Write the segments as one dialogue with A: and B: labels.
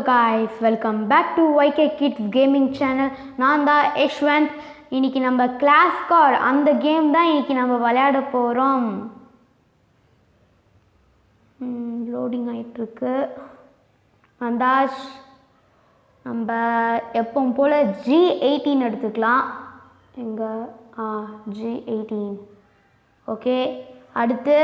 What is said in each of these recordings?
A: guys, welcome back to YK Kids Gaming Channel. நான் தான் யஷ்வந்த். இன்னைக்கு நம்ம கிளாஸ் கார்டு அந்த கேம் தான் இன்னைக்கு நம்ம விளையாட போகிறோம். லோடிங் ஆகிட்டுருக்கு. வந்தாஷ் நம்ம எப்பவும் போல் G18 எடுத்துக்கலாம். எங்கே G18. ஓகே, அடுத்து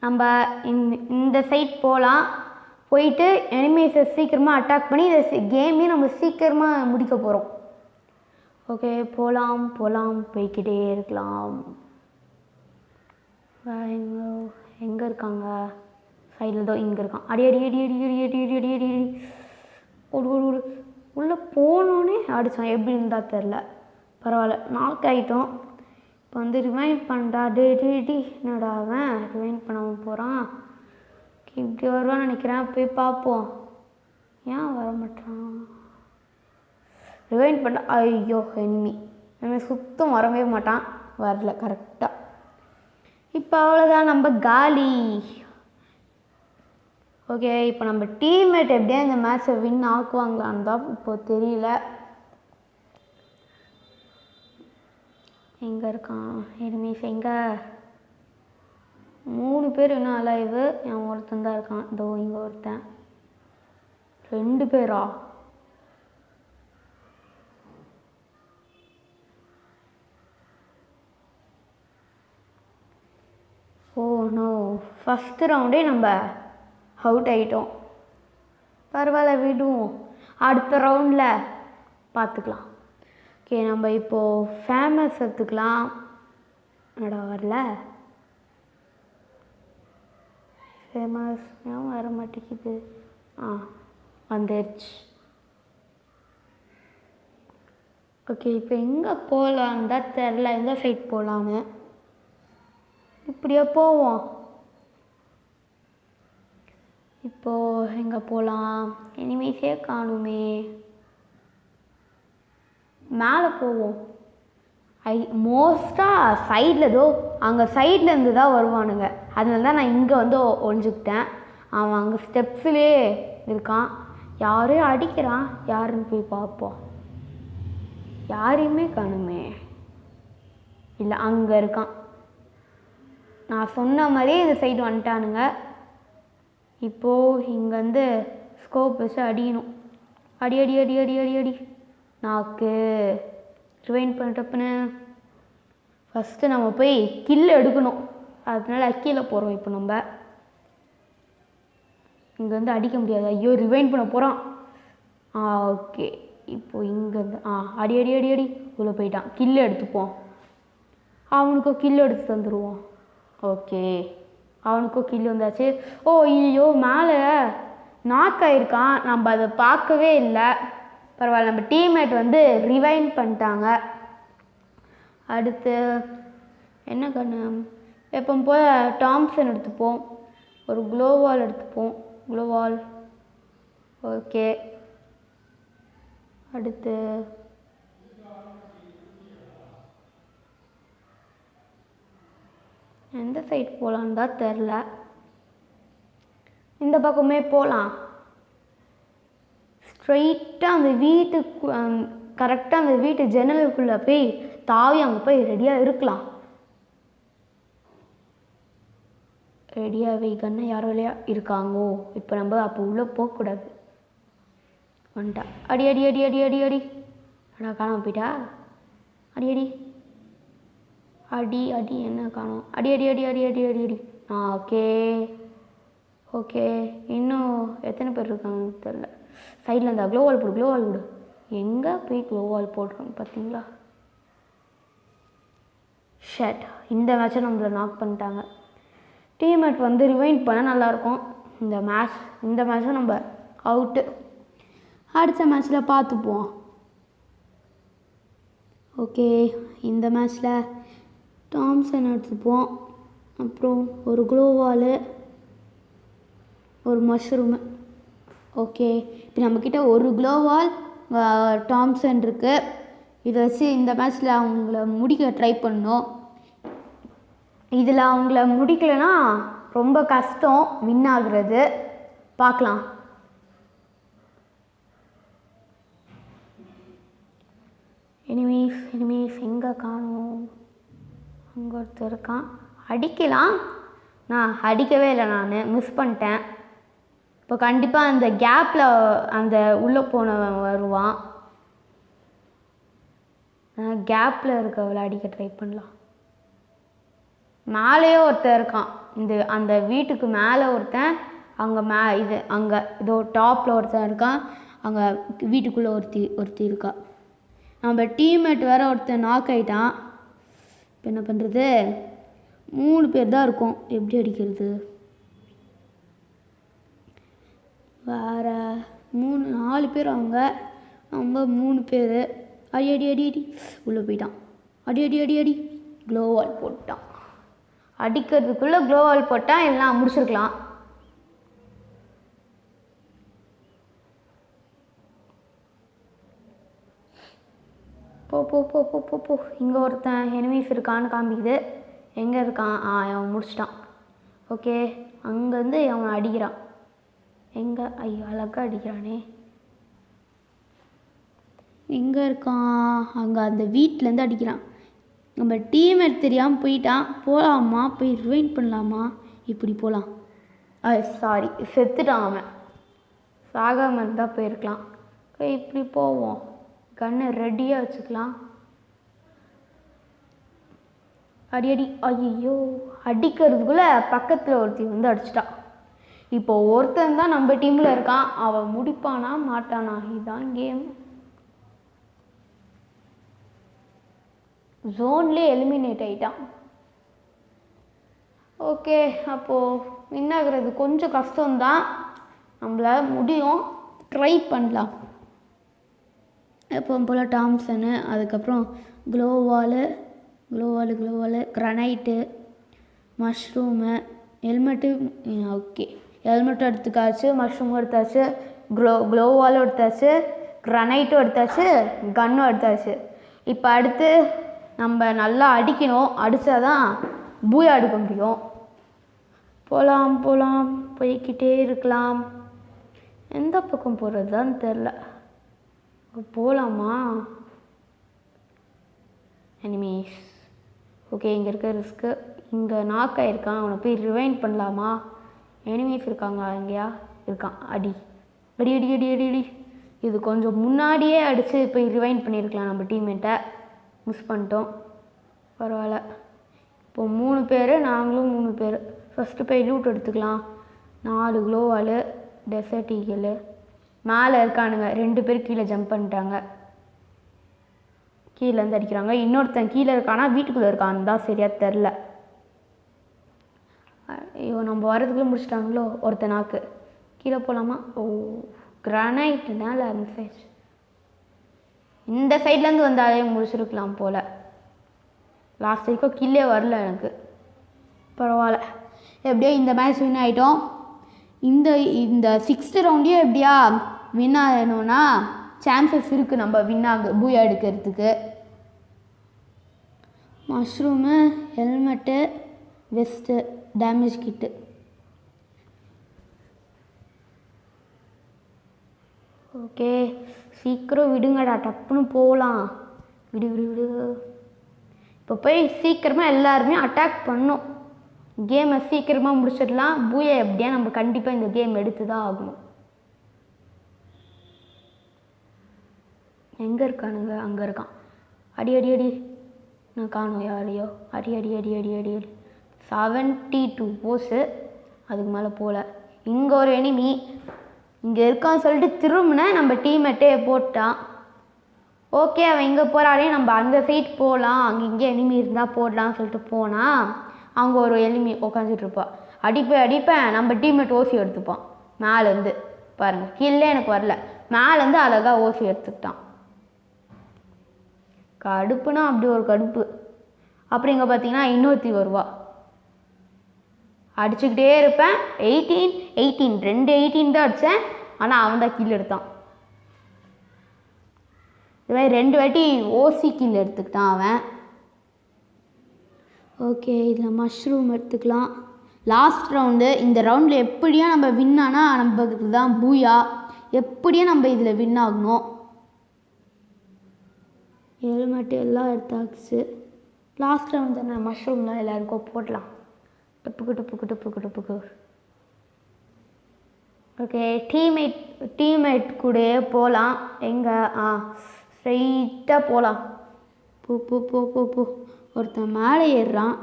A: நம்ம இந்த சைட் போகலாம். போயிட்டு எனிமீஸை சீக்கிரமாக அட்டாக் பண்ணி இந்த கேமையும் நம்ம சீக்கிரமாக முடிக்க போகிறோம். ஓகே, போகலாம் போய்கிட்டே இருக்கலாம். எங்கே இருக்காங்க? சைடில் தான் இங்கே இருக்கான். அடி அடி அடி அடி அடி அடி அடி அடி அடி ஒரு ஒரு உள்ளே போனோன்னே அடித்தான். எப்படி இருந்தால் தெரில, பரவாயில்ல, நாக் ஆகிட்டோம். இப்போ வந்து ரிவைண்ட் பண்ணுறா. டே என்னடா அவன் ரிவைண்ட் பண்ணாமல் போகிறான். இப்படி வருவான்னு நினைக்கிறேன். போய் பார்ப்போம். ஏன் வர மாட்டான்? ரிவைண்ட் பண்ண. ஐயோ, எனிமி சுத்தம் வரவே மாட்டான். வரல கரெக்டாக. இப்போ அவ்வளோதான், நம்ம காலி. ஓகே, இப்போ நம்ம டீம்மேட் எப்படியா இந்த மேட்ச்சை வின் ஆக்குவாங்களான்னு தான் இப்போ தெரியல. எங்கே இருக்கான் எனிமீஸ்? எங்கே? 3 பேர் இன்னும் அலைவு. என் ஒருத்தன் தான் இருக்கான். இதோ இங்கே ஒருத்தன். 2 பேரா? ஓ நோ, ஃபஸ்ட்டு ரவுண்டே நம்ம அவுட் ஆகிட்டோம். பரவாயில்ல, விடுவோம். அடுத்த ரவுண்டில் பார்த்துக்கலாம். ஓகே, நம்ம இப்போது ஃபேமஸ் எடுத்துக்கலாம். என்னடா வரல ஃபேமஸ்? ஏன் வர மாட்டேங்குது? வந்துடுச்சு. ஓகே, இப்போ எங்கே போகலான்னு தான் தெரில. எந்த சைட் போகலான்னு. இப்படியே போவோம். இப்போது எங்கே போகலாம்? எனிமீஸே காணுமே. மேலே போவோம். மோஸ்ட்டாக சைடில் ஏதோ அங்கே சைடில் இருந்து தான் வருவானுங்க. அதனால தான் நான் இங்கே வந்து ஒழிஞ்சுக்கிட்டேன். அவன் அங்கே ஸ்டெப்ஸ்லேயே இருக்கான். யாரையும் அடிக்கிறான். யாருன்னு போய் பார்ப்போம். யாரையுமே காணுமே. இல்லை, அங்கே இருக்கான். நான் சொன்ன மாதிரியே இந்த சைடு வந்துட்டானுங்க. இப்போது இங்கே வந்து ஸ்கோப் வச்சு அடிக்கணும். அடி அடி அடி அடி அடி அடி. நாக்கு ரிவைண்ட் பண்ணிட்டப்பன்னு ஃபஸ்ட்டு நம்ம போய் கில் எடுக்கணும். அதனால கீழே போகிறோம். இப்போ நம்ம இங்கே வந்து அடிக்க முடியாது. ஐயோ, ரிவைண்ட் பண்ண போகிறான். ஓகே, இப்போது இங்கேருந்து அடி அடி அடி அடி உள்ளே போயிட்டான். கில்லு எடுத்துப்போம். அவனுக்கும் கில்லு எடுத்து தந்துடுவோம். ஓகே, அவனுக்கும் கில்லு வந்தாச்சு. ஓ ஐயோ, மேலே நாக் ஆகிருக்கான். நம்ம அதை பார்க்கவே இல்லை. பரவாயில்ல, நம்ம டீம்மேட் வந்து ரிவைண்ட் பண்ணிட்டாங்க. அடுத்து என்ன கண்ணு? எப்போ போல் டாம்சன் எடுத்துப்போம். ஒரு க்ளோவால் எடுத்துப்போம். க்ளோவால். ஓகே, அடுத்து எந்த சைட் போகலான்னு தான் தெரில. இந்த பக்கமே போகலாம். ஸ்ட்ரெயிட்டாக அந்த வீட்டுக்கு கரெக்டாக அந்த வீட்டு ஜன்னலுக்குள்ளே போய் தாவி அங்கே போய் ரெடியாக இருக்கலாம். ரெடியாகவே கண்ணை யாரோ இல்லையா இருக்காங்கோ. இப்போ நம்ம அப்போ உள்ளே போகக்கூடாது. வந்துட்டா. அடி அடி அடி அடி அடி அடி. அடா, காணாம போயிட்டா. அடி அடி அடி அடி. என்ன காணும்? அடி அடி அடி அடி அடி அடி அடி. ஓகே ஓகே, இன்னும் எத்தனை பேர் இருக்காங்கன்னு தெரில. சைடில் இருந்தால் க்ளோவால் போடு, க்ளோவால் போடு. எங்கே போய் க்ளோவால் போடுறாங்க பார்த்தீங்களா? ஷட், இந்த மேட்சை நம்மளை நாக் பண்ணிட்டாங்க. டீம்மேட் வந்து ரிவைண்ட் பண்ண நல்லாயிருக்கும். இந்த மேட்ச்சும் நம்ம அவுட்டு. அடுத்த மேட்ச்சில் பார்த்துப்போம். ஓகே, இந்த மேட்ச்சில் டாம்சன் எடுத்துப்போம். அப்புறம் ஒரு க்ளோவாலு, ஒரு மஷ்ரூமு. ஓகே, இப்போ நம்மக்கிட்ட ஒரு க்ளோவால் டாம்சன் இருக்குது. இதை வச்சு இந்த மேட்ச்சில் அவங்கள முடிக்க ட்ரை பண்ணோம். இதில் அவங்கள முடிக்கலைன்னா ரொம்ப கஷ்டம் வின் ஆகுறது. பார்க்கலாம். எனிமீஸ் எங்கே காணும்? அங்கே ஒருத்தர் இருக்கான். அடிக்கலாம். நான் அடிக்கவே இல்லை, நான் மிஸ் பண்ணிட்டேன். இப்போ கண்டிப்பாக அந்த கேப்பில் அந்த உள்ளே போனவன் வருவான். கேப்பில் இருக்கவளை அடிக்க ட்ரை பண்ணலாம். மேலேயே ஒருத்தன் இருக்கான். அந்த வீட்டுக்கு மேலே ஒருத்தன், அங்கே அங்கே இதோ டாப்பில் ஒருத்தன் இருக்கான். அங்கே வீட்டுக்குள்ளே ஒருத்தி இருக்கா. நம்ம டீம்மேட் வேறு ஒருத்தன் நாக் ஆகிட்டான். இப்போ என்ன பண்ணுறது? 3 பேர் தான் இருக்கும். எப்படி அடிக்கிறது? வேறு 4 பேர் அவங்க, நம்ம 3 பேர். அடி அடி அடி அடி உள்ளே போயிட்டான். அடி அடி அடி அடி க்ளோவால் போட்டான். அடிக்கிறதுக்குள்ளே க்ளோவால் போட்டால் எல்லாம் முடிச்சிருக்கலாம். போ போ போ போ போ போ இங்கே ஒருத்தன் எனிமீஸ் இருக்கான்னு காமிக்குது. எங்கே இருக்கான்? அவன் முடிச்சிட்டான். ஓகே, அங்கேருந்து அவன் அடிக்கிறான். எங்கே? ஐயோ, அழகாக அடிக்கிறானே. எங்கே இருக்கான்? அங்கே அந்த வீட்டிலேருந்து அடிக்கிறான். நம்ம டீம்மேட் தெரியாமல் போயிட்டான். போகலாமா? போய் ரிவைண்ட் பண்ணலாமா? இப்படி போகலாம். சாரி, செத்துட்டான் அவன். சாகாமல் இருந்தால் போயிருக்கலாம். இப்படி போவோம். கண்ணை ரெடியாக வச்சுக்கலாம். அடி அடி. ஐயோ, அடிக்கிறதுக்குள்ளே பக்கத்தில் ஒருத்தி வந்து அடிச்சிட்டான். இப்போ ஒருத்தன் தான் நம்ம டீமில் இருக்கான். அவன் முடிப்பானா மாட்டானா? இதுதான் கேம். ஜோன்லேயே எலிமினேட் ஆகிட்டான். ஓகே, அப்போது வின் ஆகிறது கொஞ்சம் கஷ்டம்தான். நம்மளால் முடியும், ட்ரை பண்ணலாம். எப்பவும் போல் டாம்சனு, அதுக்கப்புறம் க்ளோவாலு, கிரனைட்டு, மஷ்ரூமு, ஹெல்மெட்டு. ஓகே, ஹெல்மெட்டும் எடுத்துக்காச்சு, மஷ்ரூமும் எடுத்தாச்சு, க்ளோவாலும் எடுத்தாச்சு, கிரனைட்டும் எடுத்தாச்சு, கன்னும் எடுத்தாச்சு. இப்போ அடுத்து நம்ம நல்லா அடிக்கணும். அடித்தா தான் பூயா எடுக்க முடியும். போகலாம், போய்கிட்டே இருக்கலாம். எந்த பக்கம் போகிறதுதான் தெரில. போகலாமா? எனிமீஸ். ஓகே, இங்கே இருக்க ரிஸ்க்கு. இங்கே நாக் ஆகிருக்கான். அவனை போய் ரிவைண்ட் பண்ணலாமா? எனிமீஸ் இருக்காங்களா? எங்கேயா இருக்கான். அடி அடி அடி அடி அடி அடி. இது கொஞ்சம் முன்னாடியே அடித்து போய் ரிவைண்ட் பண்ணியிருக்கலாம். நம்ம டீம்மேட்டை மிஸ் பண்ணிட்டோம். பரவாயில்ல. இப்போது 3 பேர், நாங்களும் 3 பேர். ஃபஸ்ட்டு போய் லூட் எடுத்துக்கலாம். 4 க்ளோவாலு, டெசர்ட் ஈகிள். மேலே இருக்கானுங்க 2 பேர். கீழே ஜம்ப் பண்ணிட்டாங்க. கீழேருந்து அடிக்கிறாங்க. இன்னொருத்தன் கீழே இருக்கானா வீட்டுக்குள்ளே இருக்கான்னு தான் சரியாக தெரில. ஐயோ, நம்ம வரதுக்குள்ளே முடிச்சிட்டாங்களோ. ஒருத்தன் நாக்கு. கீழே போகலாமா? ஓ, கிரானைட்னால அந்த சைட், இந்த சைட்லேருந்து வந்தாலே முடிச்சிருக்கலாம் போல். லாஸ்ட் வரைக்கும் கீழே வரல எனக்கு. பரவாயில்ல, எப்படியோ இந்த மேட்ச் வின் ஆகிட்டோம். இந்த 6th ரவுண்டையும் எப்படியா வின் ஆகணும்னா சான்சஸ் இருக்குது நம்ம பூயா எடுக்கிறதுக்கு. மஷ்ரூமு, ஹெல்மெட்டு, வெஸ்ட்டு, டேமேஜ் கிட்டு. ஓகே, சீக்கிரம் விடுங்கடா, டப்புன்னு போகலாம். விடு. இப்போ போய் சீக்கிரமாக எல்லாருமே அட்டாக் பண்ணணும். கேமை சீக்கிரமாக முடிச்சிடலாம். பூயா எப்படியா நம்ம கண்டிப்பாக இந்த கேம் எடுத்து தான் ஆகணும். எங்கே இருக்கானுங்க? அங்கே இருக்கான். அடி அடி அடி. நான் காணும் யாரையோ. அடி அடி அடி அடி அடி அடி. 72 போஸு, அதுக்கு மேலே போகல. இங்கே ஒரு எனிமி இங்கே இருக்கான்னு சொல்லிட்டு திரும்பினேன். நம்ம டீம்மேட்டே போட்டான். ஓகே, அவன் இங்கே போகிறாரே, நம்ம அந்த சைட் போகலாம், அங்கே இங்கே எனிமி இருந்தால் போடலான்னு சொல்லிட்டு போனால் அங்கே ஒரு எனிமி உட்காந்துட்ருப்பான். அடிப்பேன். நம்ம டீம்மேட் ஓசி எடுத்துப்பான் மேலேருந்து. பாருங்கள், கீழே எனக்கு வரல, மேலேருந்து அழகாக ஓசி எடுத்துக்கிட்டான். கடுப்புனா அப்படி ஒரு கடுப்பு. அப்புறம் இங்கே பார்த்தீங்கன்னா இன்னொருத்தி வருவா. அடிச்சுக்கிட்டே இருப்பேன். 18 2 18 தான் அடித்தேன். ஆனால் அவன் தான் கீழே எடுத்தான். இது மாதிரி 2 வாட்டி ஓசி கீழே எடுத்துக்கிட்டான் அவன். ஓகே, இதில் மஷ்ரூம் எடுத்துக்கலாம். Last round. இந்த ரவுண்டில் எப்படியா நம்ம வின் ஆனால் நமக்கு தான் பூயா. எப்படியா நம்ம இதில் வின் ஆகணும். ஹெல்மெட்டு எல்லாம் எடுத்தாச்சு. லாஸ்ட் ரவுண்ட் தானே, மஷ்ரூம்லாம் எல்லாருக்கும் போடலாம். டப்புக்கு டப்புக்கு டப்புக்கு டப்புக்கு. ஓகே, டீம்மேட் கூட போகலாம். எங்கே? ஸ்ட்ரைட்டாக போகலாம். போ போ போ போ போ. ஒருத்தன் மேலே ஏறுறான்,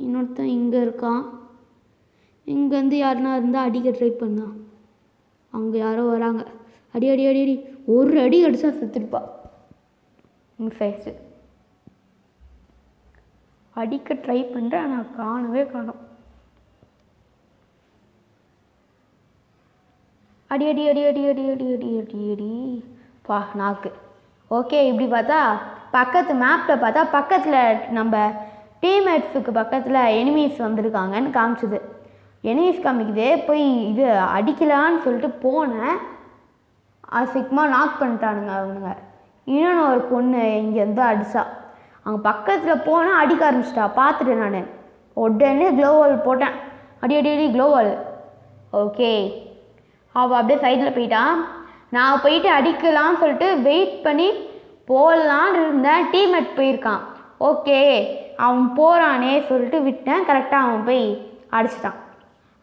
A: இன்னொருத்தன் இங்கே இருக்கான். இங்கேருந்து யாருன்னா இருந்தால் அடிக்க ட்ரை பண்ணா. அங்கே யாரோ வராங்க. அடி அடி அடி அடி. ஒரு அடி அடித்தா செத்துருப்பா. ஃபேஸு அடிக்க ட்ரை பண்ணுறேன், ஆனால் காணவே காணும். அடி அடி அடி அடி அடி அடி அடி அடி அடி பா நாக்கு. ஓகே, இப்படி பார்த்தா பக்கத்து மேப்பில் பார்த்தா பக்கத்தில் நம்ம டீம்மேட்ஸுக்கு பக்கத்தில் எனிமீஸ் வந்திருக்காங்கன்னு காமிச்சுது. எனிமீஸ் காமிக்குது. போய் இது அடிக்கலான்னு சொல்லிட்டு போனேன். சீக்கிரமாக நாக் பண்ணிட்டானுங்க அவனுங்க. இன்னொன்று ஒரு பொண்ணு இங்கேருந்து அடித்தா. அங்கே பக்கத்தில் போனால் அடிக்க ஆரம்பிச்சிட்டா. பார்த்துட்டேன் நான். உடனே க்ளோவால் போட்டேன். அடி அடி அடி க்ளோவால். ஓகே, அவள் அப்படியே சைடில் போயிட்டான். நான் போயிட்டு அடிக்கலான்னு சொல்லிட்டு வெயிட் பண்ணி போடலான்னு இருந்தேன். டீம்மேட் போயிருக்கான். ஓகே, அவன் போகிறானே சொல்லிட்டு விட்டேன். கரெக்டாக அவன் போய் அடிச்சிட்டான்.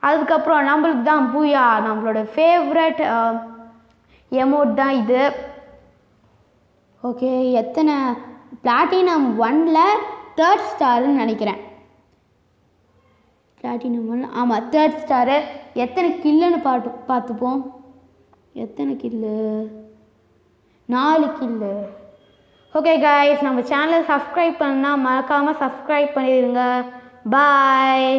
A: அதுக்கப்புறம் நம்மளுக்கு தான் பூயா, நம்மளோட ஃபேவரட் எமோட் தான் இது. ஓகே, எத்தனை பிளாட்டினம் 1ல் 3rd ஸ்டாருன்னு நினைக்கிறேன். பிளாட்டினம் 1, ஆமாம் 3rd ஸ்டாரு. எத்தனை கில்லுன்னு பார்த்துப்போம். எத்தனை கில்லு? 4 கில்லு. ஓகே கைஸ், நம்ம சேனலை சப்ஸ்கிரைப் பண்ணால் மறக்காமல் சப்ஸ்கிரைப் பண்ணிடுங்க. பாய்.